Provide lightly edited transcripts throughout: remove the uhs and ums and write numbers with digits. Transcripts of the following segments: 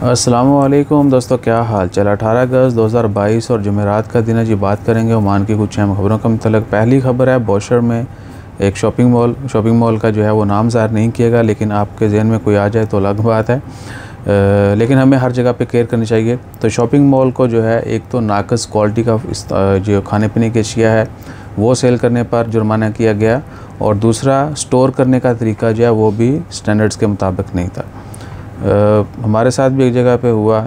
अस्सलामुअलैकुम दोस्तों, क्या हाल चल। 18 अगस्त 2022 और जुमेरात का दिन है जी। बात करेंगे ओमान की कुछ अहम खबरों का मतलब। पहली खबर है बोशर में एक शॉपिंग मॉल का जो है वो नाम ज़ाहिर नहीं किएगा, लेकिन आपके जहन में कोई आ जाए तो अलग बात है। लेकिन हमें हर जगह पे केयर करनी चाहिए। तो शॉपिंग मॉल को जो है एक तो नाकस क्वालिटी का जो खाने पीने की अशिया है वो सेल करने पर जुर्माना किया गया, और दूसरा स्टोर करने का तरीका जो है वो भी स्टैंडर्ड्स के मुताबिक नहीं था। हमारे साथ भी एक जगह पे हुआ,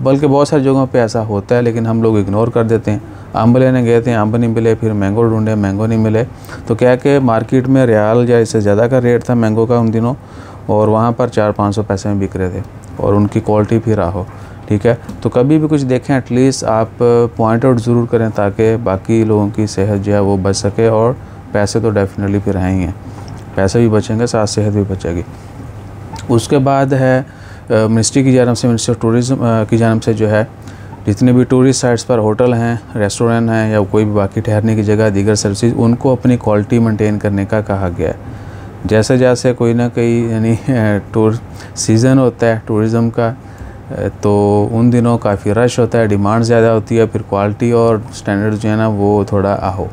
बल्कि बहुत सारी जगहों पे ऐसा होता है, लेकिन हम लोग इग्नोर कर देते हैं। अम्ब लेने गए थे, अम्ब नहीं मिले, फिर मैंगो ढूंढे, मैंगो नहीं मिले। तो क्या कि मार्केट में रियाल या इससे ज़्यादा का रेट था मैंगो का उन दिनों, और वहाँ पर 400-500 पैसे में बिक रहे थे, और उनकी क्वालिटी भी रहा हो। ठीक है, तो कभी भी कुछ देखें एटलीस्ट आप पॉइंट आउट ज़रूर करें, ताकि बाकी लोगों की सेहत जो है वो बच सके। और पैसे तो डेफिनेटली फिर हैं ही हैं, पैसे भी बचेंगे, साथ सेहत भी बचेगी। उसके बाद है मिनिस्ट्री की जानिब से, मिनिस्ट्री ऑफ टूरिज़्म की जानिब से जो है जितने भी टूरिस्ट साइट्स पर होटल हैं, रेस्टोरेंट हैं, या कोई भी बाकी ठहरने की जगह, दीगर सर्विसेज, उनको अपनी क्वालिटी मेंटेन करने का कहा गया है। जैसे जैसे कोई ना कोई यानी टूर सीज़न होता है टूरिज़म का, तो उन दिनों काफ़ी रश होता है, डिमांड ज़्यादा होती है, फिर क्वालिटी और स्टैंडर्ड जो है ना वो थोड़ा आहो।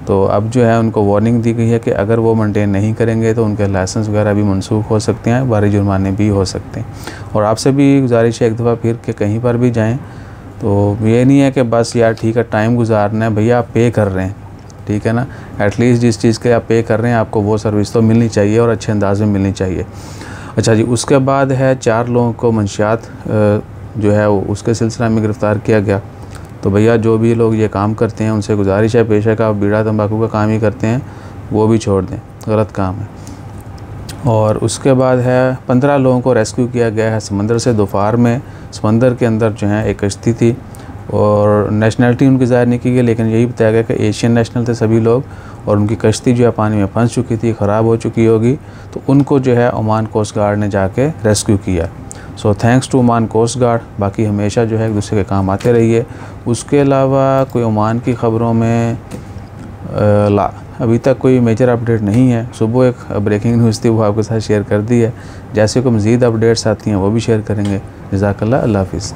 तो अब जो है उनको वार्निंग दी गई है कि अगर वो मेंटेन नहीं करेंगे तो उनके लाइसेंस वगैरह भी मनसूख हो सकते हैं, भारी जुर्माने भी हो सकते हैं। और आपसे भी गुजारिश है एक दफ़ा फिर कि कहीं पर भी जाएं तो ये नहीं है कि बस यार ठीक है टाइम गुजारना है, भैया आप पे कर रहे हैं, ठीक है ना, एटलीस्ट जिस चीज़ के आप पे कर रहे हैं आपको वो सर्विस तो मिलनी चाहिए और अच्छे अंदाज में मिलनी चाहिए। अच्छा जी, उसके बाद है 4 लोगों को मंशियात जो है उसके सिलसिले में गिरफ़्तार किया गया। तो भैया जो भी लोग ये काम करते हैं उनसे गुजारिश है, बेशक आप बीड़ा तंबाकू का काम ही करते हैं वो भी छोड़ दें, गलत काम है। और उसके बाद है 15 लोगों को रेस्क्यू किया गया है समंदर से। दोपहर में समंदर के अंदर जो है एक कश्ती थी, और नेशनलिटी उनकी ज़ाहिर नहीं की गई, लेकिन यही बताया गया कि एशियन नेशनल थे सभी लोग, और उनकी कश्ती जो है पानी में फंस चुकी थी, ख़राब हो चुकी होगी। तो उनको जो है ओमान कोस्ट गार्ड ने जाके रेस्क्यू किया। So thanks to Oman coast guard. बाकी हमेशा जो है एक दूसरे के काम आते रहिए। उसके अलावा कोई ओमान की ख़बरों में अभी तक कोई मेजर अपडेट नहीं है। सुबह एक ब्रेकिंग न्यूज़ थी, वो आपके साथ शेयर कर दी है। जैसे कोई मज़ीद अपडेट्स आती हैं वो भी शेयर करेंगे। जज़ाकल्लाह, अल्लाह हाफ़िज़।